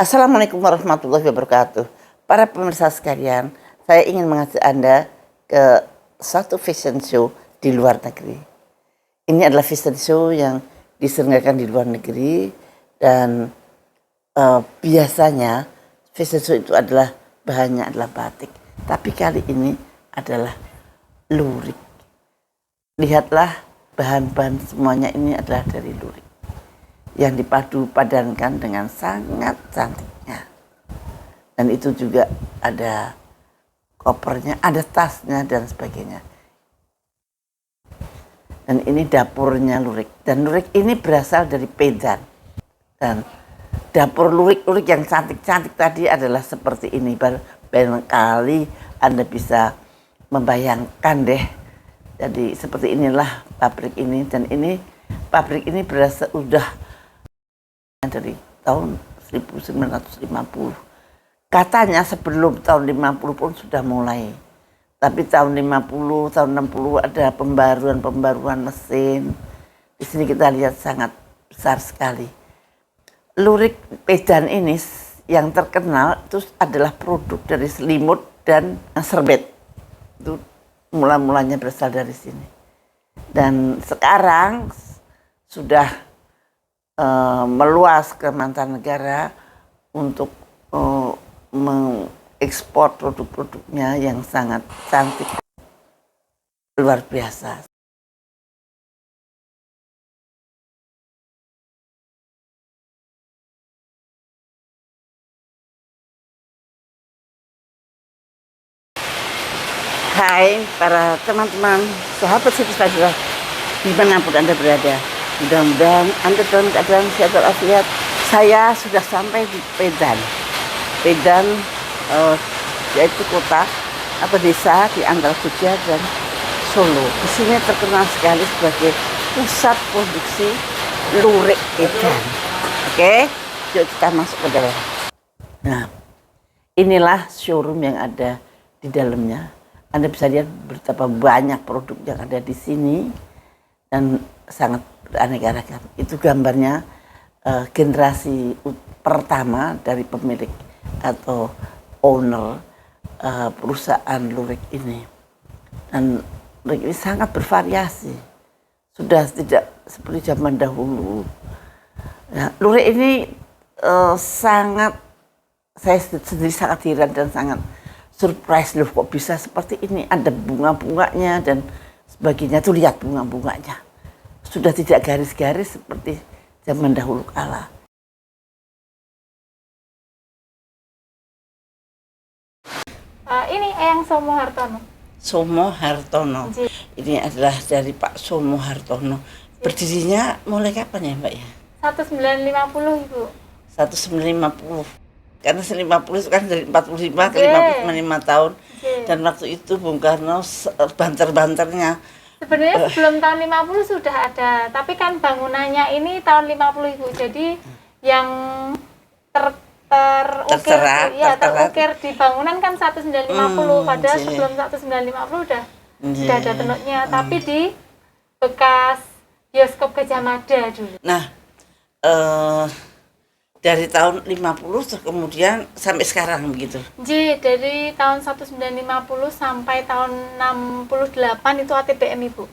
Assalamualaikum warahmatullahi wabarakatuh. Para pemirsa sekalian, saya ingin mengajak Anda ke satu fashion show di luar negeri. Ini adalah fashion show yang diselenggarakan di luar negeri dan biasanya fashion show itu adalah bahannya adalah batik. Tapi kali ini adalah lurik. Lihatlah bahan-bahan semuanya ini adalah dari lurik yang dipadu padankan dengan sangat cantiknya. Dan itu juga ada kopernya, ada tasnya dan sebagainya. Dan ini dapurnya lurik. Dan lurik ini berasal dari Pedan. Dan dapur lurik-lurik yang cantik-cantik tadi adalah seperti ini. Barangkali Anda bisa membayangkan deh. Jadi seperti inilah pabrik ini. Dan ini pabrik ini berasal udah dari tahun 1950. Katanya sebelum tahun 50 pun sudah mulai. Tapi tahun 50, tahun 60 ada pembaruan mesin. Di sini kita lihat sangat besar sekali. Lurik Pedan ini yang terkenal itu adalah produk dari selimut dan serbet. Itu mula-mulanya berasal dari sini. Dan sekarang sudah meluas ke mancanegara untuk mengekspor produk-produknya yang sangat cantik, luar biasa. Hai para teman-teman, sahabat Siti Fadilah, dimanapun Anda berada. Mudah-mudahan Anda dalam keadaan sehat walafiat. Saya sudah sampai di Pedan. Pedan yaitu kota atau desa di antara Jogja dan Solo. Di sini terkenal sekali sebagai pusat produksi lurik Pedan. Oke, yuk kita masuk ke dalam. Nah, inilah showroom yang ada di dalamnya. Anda bisa lihat betapa banyak produk yang ada di sini dan sangat beraneka ragam. Itu gambarnya generasi pertama dari pemilik atau owner perusahaan lurik ini. Dan lurik ini sangat bervariasi. Sudah tidak seperti zaman dahulu. Nah, lurik ini sangat, saya sendiri sangat heran dan sangat surprise loh, kok bisa seperti ini. Ada bunga-bunganya dan sebagainya. Tuh lihat bunga-bunganya. Sudah tidak garis-garis seperti zaman dahulu kala. Ini Eyang Somo Hartono. Somo Hartono. Ini adalah dari Pak Somo Hartono. Berdirinya mulai kapan ya Mbak ya? 1950 Ibu. 1950. Karena 50 itu kan dari 45 ke 55 tahun. Dan waktu itu Bung Karno banter-banternya. Sebenarnya sebelum tahun 50 sudah ada, tapi kan bangunannya ini tahun 50 Ibu. Jadi yang terukir di bangunan kan 1950, padahal sebelum 1950 sudah ada tenutnya, tapi di bekas bioskop Gajah Mada dulu. Nah, dari tahun 50 kemudian sampai sekarang begitu. Jadi dari tahun 1950 sampai tahun 68 itu ATBM Ibu.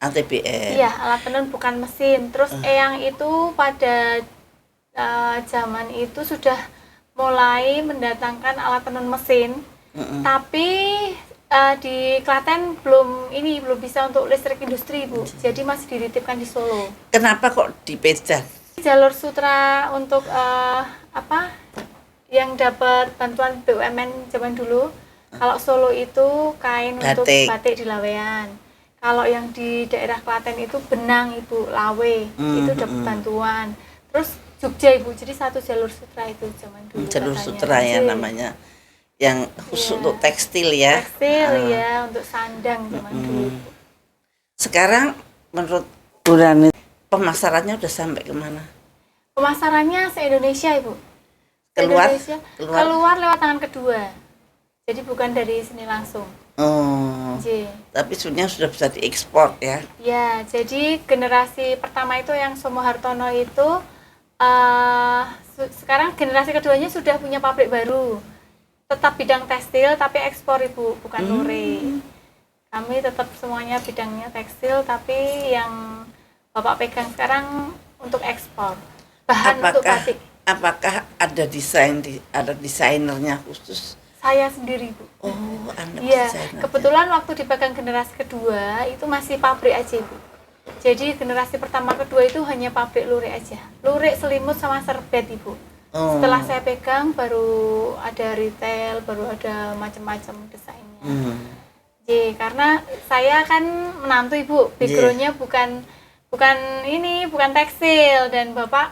ATBM. Iya, alat tenun bukan mesin. Terus Eyang itu pada zaman itu sudah mulai mendatangkan alat tenun mesin. Tapi di Klaten belum bisa untuk listrik industri Ibu. Jadi masih dititipkan di Solo. Kenapa kok di Pedan? Jalur sutra untuk yang dapat bantuan BUMN zaman dulu. Kalau Solo itu kain untuk batik di Lawean. Kalau yang di daerah Klaten itu benang Ibu, lawe. Itu dapat bantuan. Terus Jogja Ibu, jadi satu jalur sutra itu zaman dulu. Jalur sutra ya namanya. Yang khusus untuk tekstil ya. Tekstil ya, untuk sandang zaman dulu. Sekarang menurut Bu Rani, pemasarannya udah sampai kemana? Pemasarannya se-Indonesia Ibu. Keluar lewat tangan kedua. Jadi bukan dari sini langsung. Tapi sebenarnya sudah bisa diekspor ya? Ya, jadi generasi pertama itu yang Somo Hartono itu sekarang generasi keduanya sudah punya pabrik baru, tetap bidang tekstil tapi ekspor Ibu, bukan lurik. Kami tetap semuanya bidangnya tekstil tapi yang Bapak pegang sekarang untuk ekspor bahan untuk batik. Apakah ada ada desainernya khusus? Saya sendiri Bu. Oh, anak Iya, desainer. kebetulan waktu dipegang generasi kedua itu masih pabrik aja Bu. Jadi generasi pertama kedua itu hanya pabrik lurik aja, lurik, selimut sama serbet Ibu. Setelah saya pegang baru ada retail, baru ada macam-macam desainnya. Karena saya kan menantu Ibu, backgroundnya bukan tekstil, dan Bapak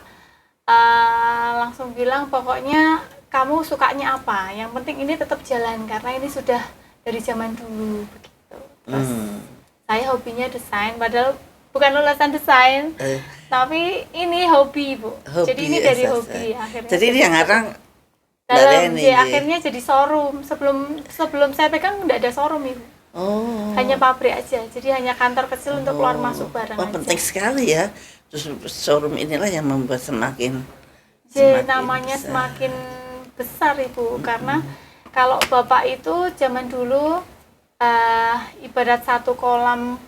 langsung bilang pokoknya kamu sukanya apa, yang penting ini tetap jalan karena ini sudah dari zaman dulu begitu. Terus saya hobinya desain, padahal bukan lulusan desain, tapi ini hobi Bu. Jadi ini dari hobi akhirnya. Jadi ini yang orang akhirnya jadi showroom. Sebelum saya pegang nggak ada showroom Ibu. Hanya pabrik aja. Jadi hanya kantor kecil untuk keluar masuk barang aja. Penting sekali ya. Terus showroom inilah yang membuat semakin namanya besar. semakin besar Ibu, karena kalau Bapak itu zaman dulu ibarat satu kolam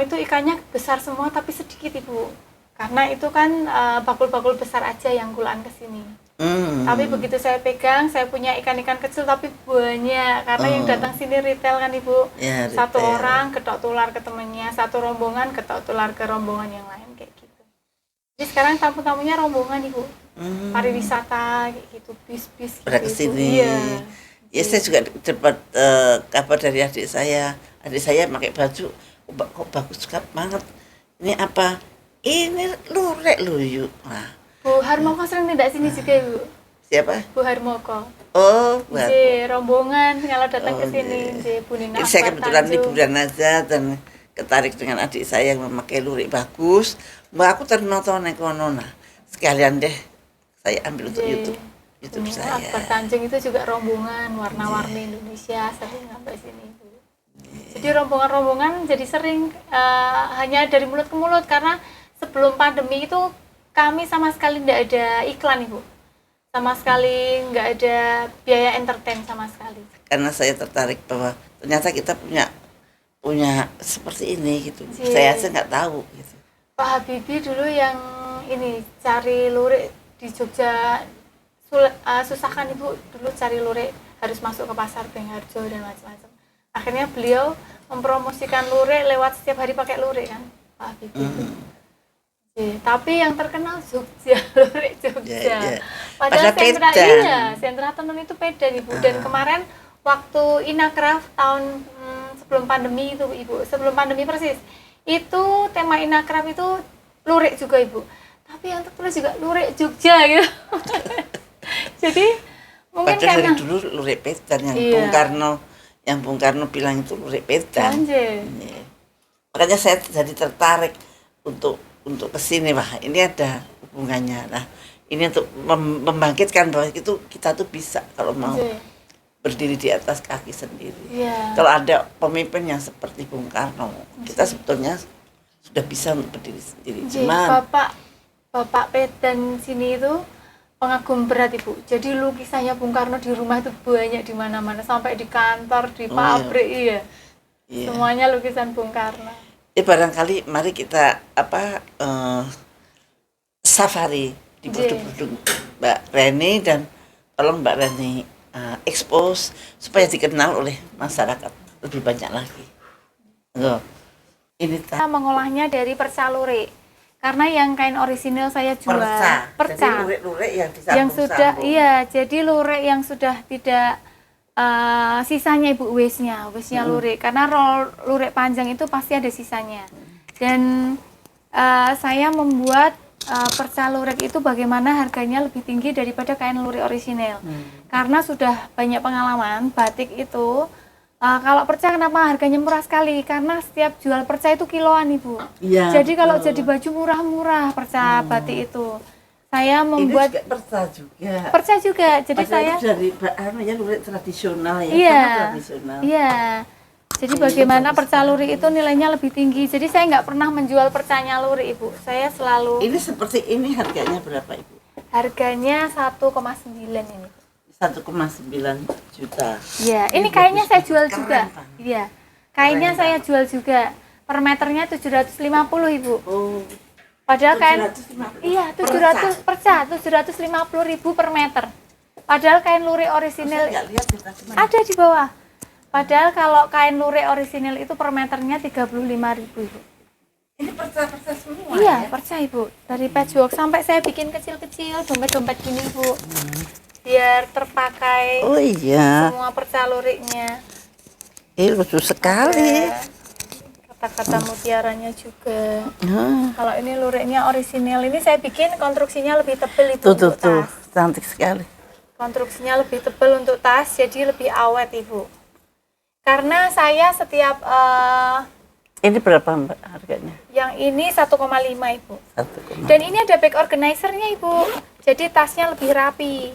itu ikannya besar semua tapi sedikit Ibu, karena itu kan bakul-bakul besar aja yang gulaan ke sini. Tapi begitu saya pegang, saya punya ikan-ikan kecil tapi banyak, karena yang datang sini retail kan Ibu. Ya, satu orang ketok tular ke temennya, satu rombongan ketok tular ke rombongan yang lain kayak gitu. Jadi sekarang tamu-tamunya rombongan Ibu, pariwisata kayak gitu, bis-bis pada gitu. kesini. Iya. Ya saya juga dapat kabar dari adik saya pakai baju kok bagus banget. Ini apa? Ini lurik loh yuk. Nah, Bu Harmoko sering tidak sini juga Ibu. siapa? Bu Harmoko. Oh, buat. Rombongan kalau datang ke sini, Bu Nina. Saya kebetulan liburan aja dan ketarik dengan adik saya yang memakai lurik bagus. Mbak aku ternonton kono, nah sekalian deh saya ambil untuk YouTube saya. Akbar Tanjung itu juga rombongan warna-warni Indonesia sering sampai sini Bu. Jadi rombongan-rombongan jadi sering hanya dari mulut ke mulut, karena sebelum pandemi itu kami sama sekali tidak ada iklan Ibu. Sama sekali nggak ada biaya entertain sama sekali. Karena saya tertarik bahwa ternyata kita punya seperti ini gitu. Saya nggak tahu gitu. Pak Habibie dulu yang ini cari lurik di Jogja susah kan Ibu, dulu cari lurik harus masuk ke pasar Bengharjo dan macam-macam. Akhirnya beliau mempromosikan lurik lewat setiap hari pakai lurik kan Pak Habibie. Tapi yang terkenal Jogja, lurik Jogja. Padahal sentra tenun itu beda Ibu. Dan kemarin waktu Inakraf tahun sebelum pandemi itu Ibu, sebelum pandemi persis, itu tema Inakraf itu lurik juga Ibu. Tapi yang tertulis juga lurik Jogja gitu. Jadi mungkin padahal karena dari dulu lurik Pedan yang Bung Karno bilang itu lurik Pedan. Makanya saya jadi tertarik untuk kesini, wah ini ada hubungannya. Nah ini untuk membangkitkan bahwa itu kita tuh bisa kalau mau berdiri di atas kaki sendiri. Kalau ada pemimpin yang seperti Bung Karno, kita sebetulnya sudah bisa untuk berdiri sendiri. Cuman Bapak Pedan sini itu pengagum berat Ibu. Jadi lukisannya Bung Karno di rumah itu banyak di mana-mana, sampai di kantor, di pabrik, iya. Semuanya lukisan Bung Karno. Barangkali mari kita safari di produk-produk Mbak Reni, dan tolong Mbak Reni expose supaya dikenal oleh masyarakat lebih banyak lagi. Ini kita mengolahnya dari perca lurik, karena yang kain orisinil saya jual perca. Jadi lurik yang sudah jadi lurik yang sudah tidak sisanya Ibu, waste-nya lurik, karena roll lurik panjang itu pasti ada sisanya. Dan saya membuat perca lurik itu bagaimana harganya lebih tinggi daripada kain lurik orisinil. Karena sudah banyak pengalaman, batik itu kalau perca kenapa harganya murah sekali, karena setiap jual perca itu kiloan Ibu. Jadi kalau jadi baju murah-murah perca batik itu. Saya membuat ini juga perca juga. Jadi saya dari lurik tradisional ya. Iya. Jadi bagaimana perca lurik itu nilainya lebih tinggi. Jadi saya nggak pernah menjual percanya lurik, Ibu. Saya selalu... Ini seperti ini harganya berapa, Ibu? Harganya 1,9 ini. 1,9 juta. Iya, ini kainnya saya jual juga. Iya. Kainnya saya jual juga. Per meternya 750, Ibu. Oh. Padahal kain 750. iya, 700 perca, 750.000 per meter. Padahal kain lurik orisinil Saya nggak lihat di tas mana. ada di bawah. Padahal kalau kain lurik orisinil itu per meternya 35.000, Ibu. Ini perca-perca semua. Iya, ya? perca, Ibu. Dari patchwork sampai saya bikin kecil-kecil, dompet-dompet gini, Bu. Biar terpakai Oh iya. semua perca luriknya. Lucu sekali. Ada kata-kata mutiaranya juga. Ah, Kalau ini luriknya orisinil, ini saya bikin konstruksinya lebih tebal, Ibu, tuh untuk tas. cantik sekali. Konstruksinya lebih tebal untuk tas, jadi lebih awet, Ibu. Karena saya setiap Ini berapa Mbak harganya? yang ini 1,5, Ibu. 1,5. Dan ini ada bag organizer-nya, Ibu. Jadi tasnya lebih rapi.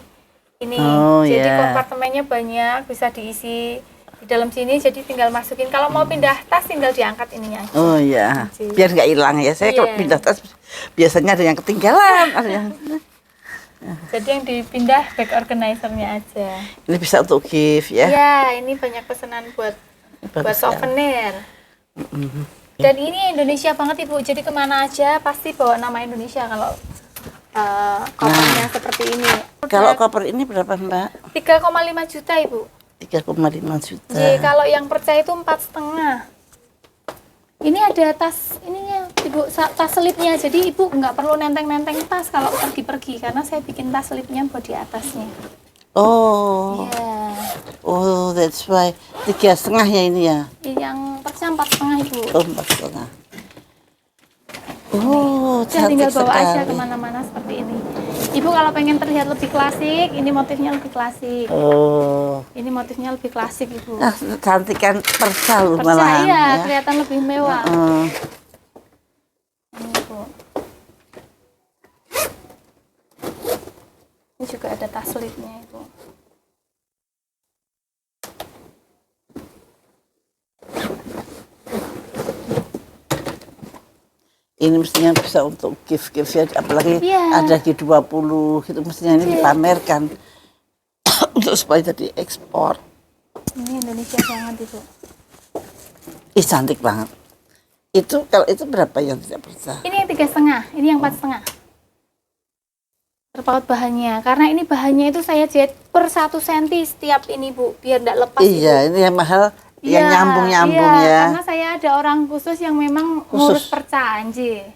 Ini. Oh, Jadi ya. kompartemennya banyak, bisa diisi di dalam sini, jadi tinggal masukin. Kalau mau pindah tas tinggal diangkat ininya. Oh iya, Kecil. biar nggak hilang ya. Saya kalau Iya. pindah tas biasanya ada yang ketinggalan, ada yang Jadi yang dipindah bag organizer-nya aja. ini bisa untuk gift ya. Iya, ini banyak pesanan buat Bagus souvenir. Dan ini Indonesia banget, Ibu. Jadi kemana aja pasti bawa nama Indonesia kalau kopernya seperti ini. Kalau koper ini berapa Mbak? 3,5 juta, Ibu. 3,5 juta. Jadi kalau yang percaya itu 4,5. Ini ada tas ininya, Ibu, tas selipnya. Jadi Ibu nggak perlu nenteng-nenteng tas kalau pergi-pergi, karena saya bikin tas selipnya buat di atasnya. Oh, Iya. oh that's why 3,5 ya ini ya. Yang perca 4,5, Ibu. Oh 4,5. Oh, Ya, tinggal cantik bawa aja sekali. kemana-mana seperti ini. Ibu kalau pengen terlihat lebih klasik, ini motifnya lebih klasik. Oh, Ini motifnya lebih klasik, Ibu. nah cantik kan perca lu Perca malahan iya, ya. kelihatan lebih mewah. Heeh. Ini, Bu. Ini juga ada tas selipnya, Ibu. Ini mestinya bisa untuk gift-gift ya, apalagi Iya. ada G20 gitu, mestinya ini Iya. dipamerkan untuk supaya jadi ekspor. Ini Indonesia banget, Ibu. Ih cantik banget. Itu kalau itu berapa yang tidak percaya? Ini yang 3,5, ini yang 4,5. Terpaut bahannya, karena ini bahannya itu saya jahit per 1 cm setiap ini, Bu, biar tidak lepas. Iya, ini yang mahal, yang Iya, nyambung-nyambung iya, ya. Karena saya ada orang khusus yang memang ngurus Khusus. perca, anjir.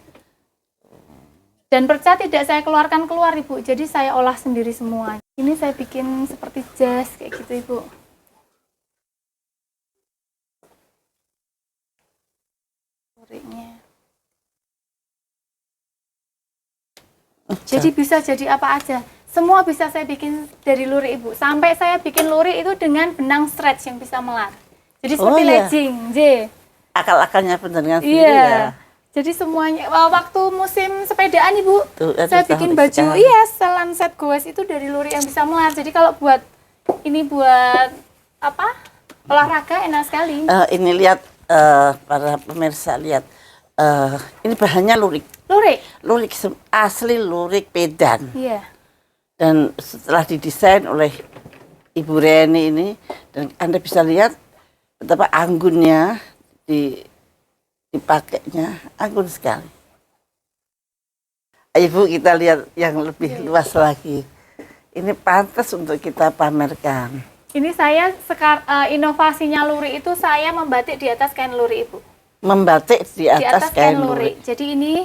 Dan perca tidak saya keluarkan keluar, Ibu. Jadi saya olah sendiri semua. Ini saya bikin seperti jas kayak gitu, Ibu. Luriknya. Jadi bisa jadi apa aja. Semua bisa saya bikin dari lurik, Ibu. Sampai saya bikin lurik itu dengan benang stretch yang bisa melar. Jadi seperti iya. legging, J. Akal-akalnya benar dengan sendiri Iya. ya. Jadi semuanya waktu musim sepedaan, Ibu, Tuh, saya aduh, bikin cantik baju, sekali. iya, selan set goes itu dari lurik yang bisa melar. Jadi kalau buat ini buat apa? Olahraga enak sekali. Ini lihat para pemirsa lihat, ini bahannya lurik, Lurik. lurik asli lurik Pedan. Iya. Dan setelah didesain oleh Ibu Reni ini, dan Anda bisa lihat betapa anggunnya dipakainya, anggun sekali. Ayo Bu, kita lihat yang lebih luas lagi. Ini pantas untuk kita pamerkan. Ini saya inovasinya lurik itu saya membatik di atas kain lurik, Ibu. Membatik di Di atas kain lurik. Jadi ini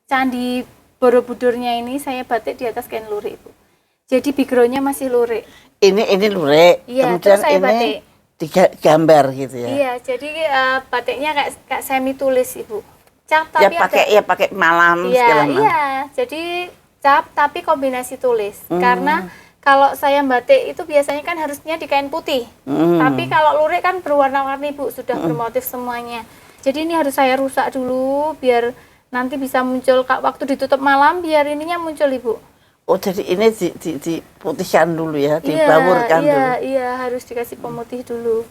candi Borobudurnya ini saya batik di atas kain lurik, Ibu. Jadi backgroundnya masih lurik. Ini lurik, Iya, kemudian terus saya ini batik. digambar gitu ya. Iya, jadi batiknya kayak semi tulis, Ibu. Cap Ya tapi pakai malam iya, segala macam. iya. Jadi cap tapi kombinasi tulis. Hmm. Karena kalau saya batik itu biasanya kan harusnya di kain putih. Hmm. Tapi kalau lurik kan berwarna-warni, Bu, sudah bermotif semuanya. Jadi ini harus saya rusak dulu biar nanti bisa muncul waktu ditutup malam biar ininya muncul, Ibu. Oh jadi ini diputihkan dulu ya, dibaburkan iya, dulu. Iya, harus dikasih pemutih dulu.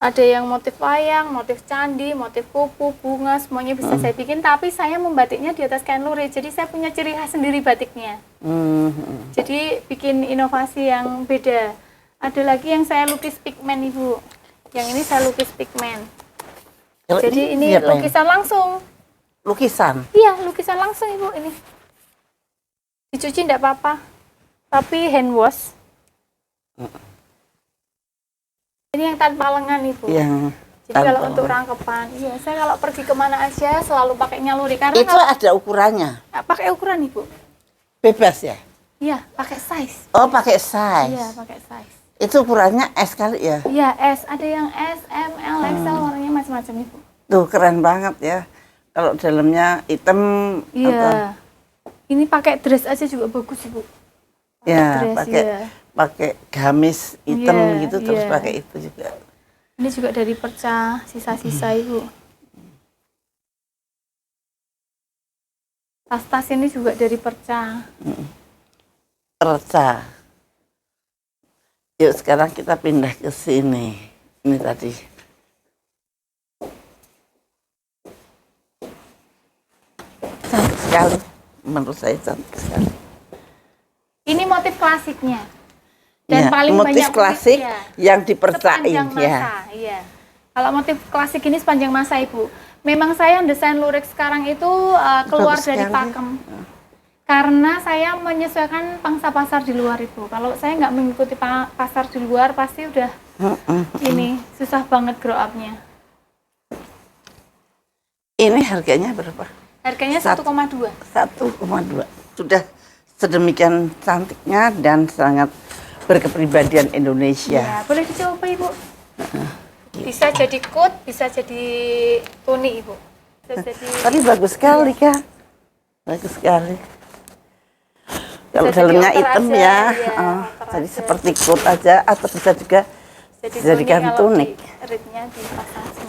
Ada yang motif wayang, motif candi, motif kupu, bunga, semuanya bisa saya bikin. Tapi saya membatiknya di atas kain lurik. Jadi saya punya ciri khas sendiri batiknya. Jadi bikin inovasi yang beda. Ada lagi yang saya lukis pigmen, Ibu. Yang ini saya lukis pigmen. Jadi ini lukisan langsung. Lukisan? Iya, lukisan langsung, Ibu. Ini dicuci enggak apa-apa. Tapi hand wash. Ini yang tanpa lengan, Ibu. Jadi kalau untuk rangkepan, iya, saya kalau pergi kemana aja selalu pakainya lurik. Karena itu ada ukurannya? Pakai ukuran, Ibu. Bebas ya? Iya, pakai size. Oh, pakai size. Iya, pakai size. Itu ukurannya S kali ya? Iya, S. Ada yang S, M, L, XL, warnanya macam-macam, Ibu. Tuh, keren banget ya. Kalau dalamnya hitam. Iya. Ini pakai dress aja juga bagus, Ibu. Ya, dress, pakai gamis hitam gitu, terus pakai itu juga. Ini juga dari perca, sisa-sisa, Ibu. Tas-tas ini juga dari perca. Perca. Yuk sekarang kita pindah ke sini. Ini tadi. Cantik sekali. Menurut saya cantik sekali. Ini motif klasiknya. Dan ya, paling motif banyak klasik yang dipercayain ya. Iya. Kalau motif klasik ini sepanjang masa, Ibu. Memang saya desain lurik sekarang itu keluar bagus dari sekali. pakem. Karena saya menyesuaikan pangsa pasar di luar, Ibu. Kalau saya nggak mengikuti pasar di luar, pasti udah ini susah banget grow up-nya. Ini harganya berapa? Harganya 1,2. 1,2. Sudah sedemikian cantiknya dan sangat berkepribadian Indonesia. Ya, boleh dicoba, Ibu. Bisa jadi coat, bisa jadi tuni, Ibu. Bisa jadi, tapi bagus sekali, Kak. Bagus sekali. Kalau dalamnya hitam ya, jadi seperti coat aja, atau bisa juga dijadikan tunik.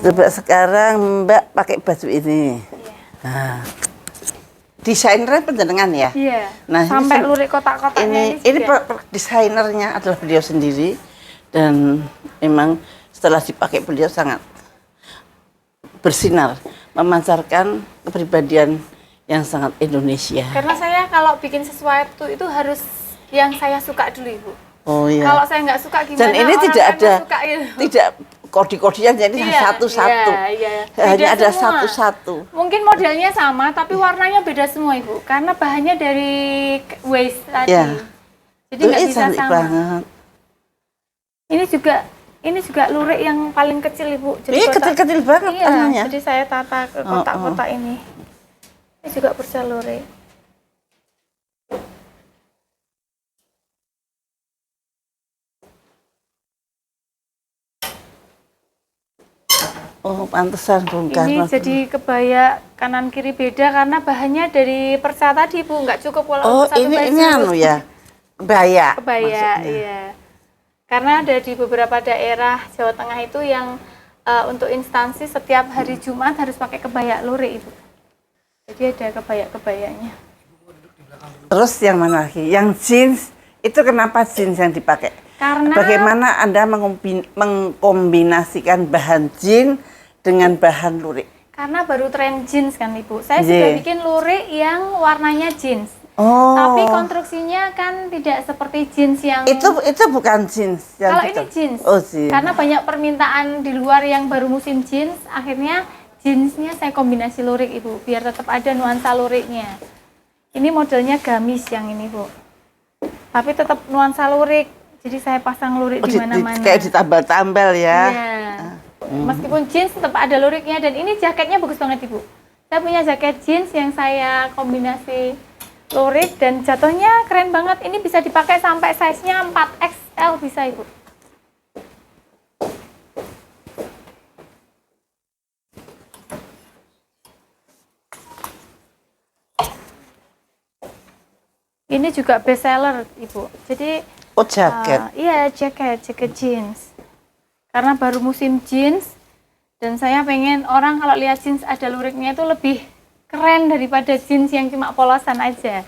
Coba sekarang Mbak pakai baju ini. Nah, desainernya penjenengan ya? Iya. Nah, sampai lurik kotak-kotaknya ini desainernya adalah beliau sendiri, dan memang setelah dipakai beliau sangat bersinar, memancarkan kepribadian yang sangat Indonesia. Karena saya kalau bikin sesuatu itu harus yang saya suka dulu, Ibu. Oh iya. Kalau saya nggak suka gimana? Dan ini orang tidak ada, suka, gitu. tidak kodi-kodian, jadi satu-satu. Hanya ada satu-satu. Mungkin modelnya sama, tapi warnanya beda semua, Ibu. Karena bahannya dari waste tadi. Ya. Jadi nggak bisa sama. Banget. Ini juga lurik yang paling kecil, Ibu. Ini kecil-kecil banget. Iya, jadi saya tata ke kotak-kotak ini. Ini juga perca lurik. Oh, pantesan bongkar. Ini jadi kebaya kanan kiri beda karena bahannya dari perca tadi, Bu. Nggak cukup kalau satu baju. Ini anu ya, kebaya. Kebaya, iya. Karena ada di beberapa daerah Jawa Tengah itu yang untuk instansi setiap hari Jumat harus pakai kebaya lurik, Ibu. Jadi ada kebaya-kebayanya. Terus yang mana lagi? Yang jeans, itu kenapa jeans yang dipakai? Karena bagaimana Anda mengkombinasikan bahan jeans dengan bahan lurik? Karena baru tren jeans kan, Ibu. Saya sudah bikin lurik yang warnanya jeans. Oh. Tapi konstruksinya kan tidak seperti jeans yang itu bukan jeans. Kalau ini jeans. Oh, jeans. Karena banyak permintaan di luar yang baru musim jeans, akhirnya jeansnya saya kombinasi lurik, Ibu, biar tetap ada nuansa luriknya. Ini modelnya gamis yang ini, Bu. Tapi tetap nuansa lurik. Jadi saya pasang lurik di mana-mana. Kayak ditambal-tambal ya. Iya. Meskipun jeans tetap ada luriknya, dan ini jaketnya bagus banget, Ibu. Saya punya jaket jeans yang saya kombinasi lurik dan jatuhnya keren banget. Ini bisa dipakai sampai size-nya 4XL bisa, Ibu. Ini juga best seller, Ibu. Jadi jaket. Iya, jaket jeans. Karena baru musim jeans, dan saya pengen orang kalau lihat jeans ada luriknya itu lebih keren daripada jeans yang cuma polosan aja.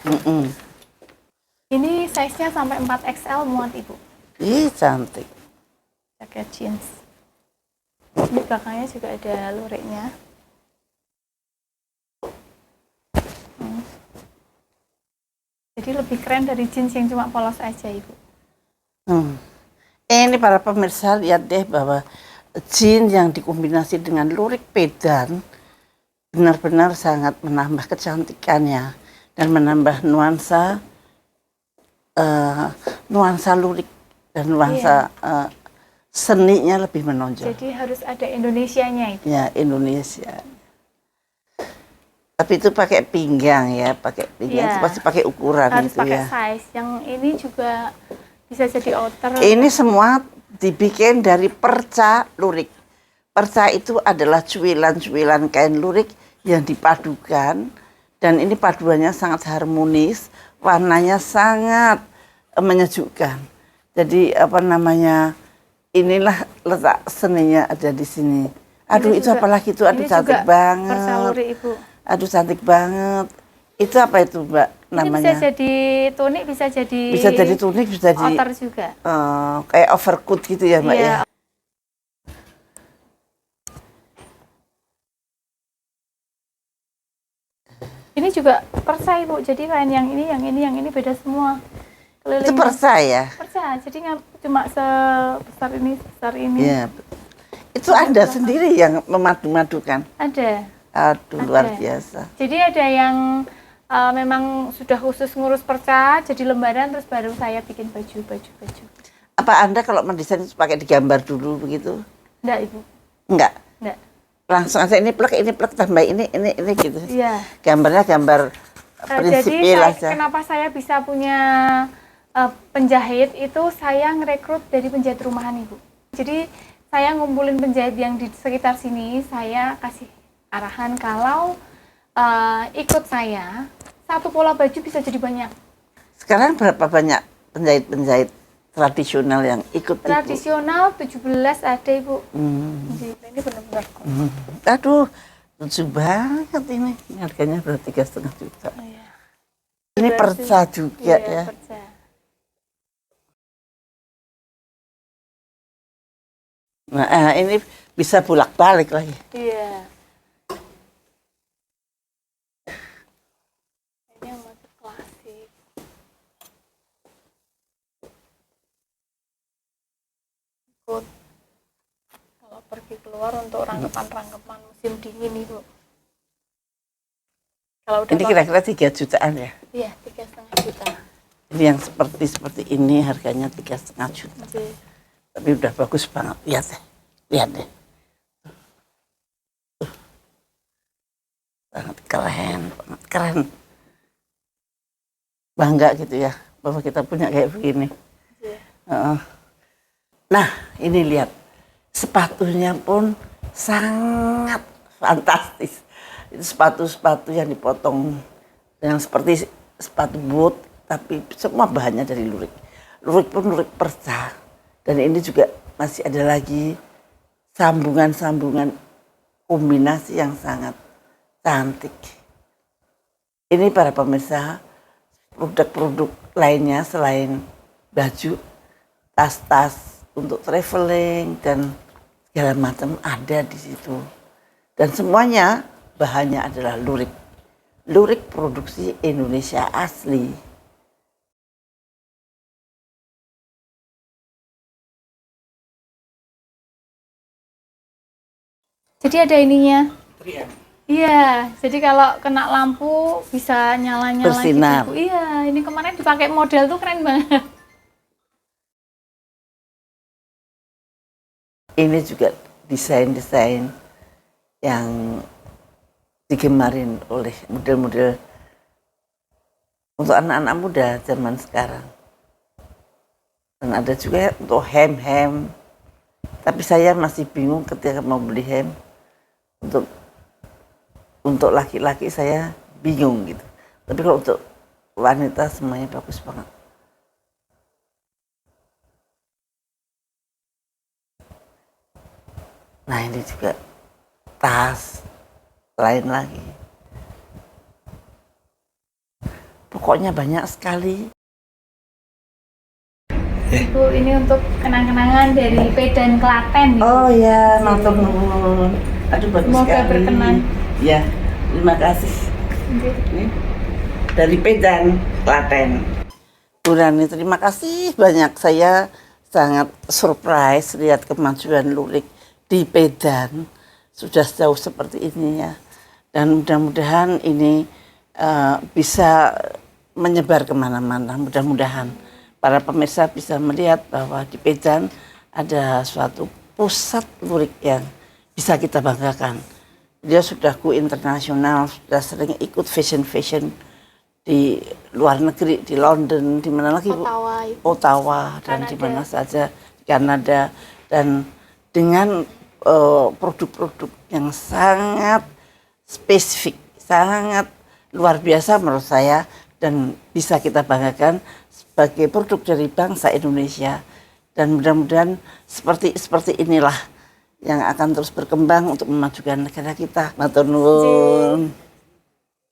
Ini size-nya sampai 4XL muat, Ibu. Ih, cantik. Jaket jeans. Di belakangnya juga ada luriknya. Jadi lebih keren dari jeans yang cuma polos aja, Ibu. Ini para pemirsa lihat deh bahwa jeans yang dikombinasi dengan lurik pedan benar-benar sangat menambah kecantikannya dan menambah nuansa lurik dan nuansa seninya lebih menonjol. Jadi harus ada Indonesianya itu. Ya, Indonesia. Tapi itu pakai pinggang ya, pakai pinggang. Ya. Pasti pakai ukuran Harus itu pakai ya. size. Yang ini juga bisa jadi outer. Ini semua dibikin dari perca lurik. Perca itu adalah cuilan-cuilan kain lurik yang dipadukan dan ini paduannya sangat harmonis, warnanya sangat menyejukkan. Jadi apa namanya? Inilah letak seninya ada di sini. Aduh, Ini itu juga, apalagi itu, aduh cantik banget. Perca lurik, Ibu. Aduh cantik banget. Itu apa itu, Mbak, namanya? Ini bisa jadi tunik, bisa jadi tunik, bisa jadi outer juga. Kayak overcoat gitu ya, Mbak ya. Ini juga perca, Ibu. Jadi kain yang ini beda semua. Itu perca ya? Perca. Jadi cuma sebesar ini. Iya. Itu Anda sendiri yang memadu-madukan? Ada. Aduh, luar biasa. Jadi ada yang memang sudah khusus ngurus perca, jadi lembaran, terus baru saya bikin baju. Apa Anda kalau mendesain itu pakai digambar dulu begitu? Enggak, Ibu. Enggak? Enggak. Langsung aja ini plek tambah ini gitu. Iya. Gambarnya gambar prinsipil aja. Kenapa saya bisa punya penjahit itu, saya ngerekrut dari penjahit rumahan, Ibu. Jadi saya ngumpulin penjahit yang di sekitar sini, saya kasih arahan kalau ikut saya, satu pola baju bisa jadi banyak. Sekarang berapa banyak penjahit-penjahit tradisional yang ikut? Tradisional Ibu? 17 ada, Ibu. Ini benar-benar. Aduh, lucu banget ini. Harganya berarti 3,5 juta. Oh, iya. Ini perca juga iya, ya. Perca. Nah, ini bisa bolak-balik lagi. Iya. Ini yang motif klasik. Ikut kalau pergi keluar untuk rangkepan musim dingin, Ibu. Kalau udah Ini kira-kira 3 jutaan ya? Iya, 3,5 juta. Ini yang seperti ini harganya 3,5 juta. Jadi, Tapi udah bagus banget, lihat deh. Banget keren. Bangga gitu ya, bahwa kita punya kayak begini. Nah, ini lihat, sepatunya pun sangat fantastis. Itu sepatu-sepatu yang dipotong yang seperti sepatu boot, tapi semua bahannya dari lurik. Lurik pun lurik perca. Dan ini juga masih ada lagi sambungan-sambungan kombinasi yang sangat cantik. Ini para pemirsa, produk-produk lainnya selain baju, tas-tas untuk traveling dan segala macam ada di situ. Dan semuanya bahannya adalah lurik. Lurik produksi Indonesia asli. jadi ada ininya. Iya, jadi kalau kena lampu bisa nyala-nyala Bersinar. gitu. Iya, ini kemarin dipakai model tuh keren banget. Ini juga desain-desain yang digemarin oleh model-model untuk anak-anak muda zaman sekarang. Dan ada juga untuk hem-hem. Tapi saya masih bingung ketika mau beli hem. Untuk laki-laki saya bingung gitu. Tapi kalau untuk wanita semuanya bagus banget. Nah, ini juga tas lain lagi. Pokoknya banyak sekali. Ibu, ini untuk kenang-kenangan dari Pedan Klaten. Oh ya, matur nuwun. Aduh bagus Semoga sekali. berkenan. Ya, terima kasih. Ini dari Pedan, Klaten. Bu Rani, terima kasih banyak. Saya sangat surprise lihat kemajuan lurik di Pedan. Sudah jauh seperti ini ya. Dan mudah-mudahan ini bisa menyebar kemana-mana. Mudah-mudahan para pemirsa bisa melihat bahwa di Pedan ada suatu pusat lurik yang bisa kita banggakan. Dia sudah go internasional, sudah sering ikut fashion di luar negeri, di London, di mana lagi Bu? Ottawa dan di mana saja, di Kanada, dan dengan produk-produk yang sangat spesifik, sangat luar biasa menurut saya, dan bisa kita banggakan sebagai produk dari bangsa Indonesia. Dan mudah-mudahan seperti inilah yang akan terus berkembang untuk memajukan negara kita. Matur nuwun.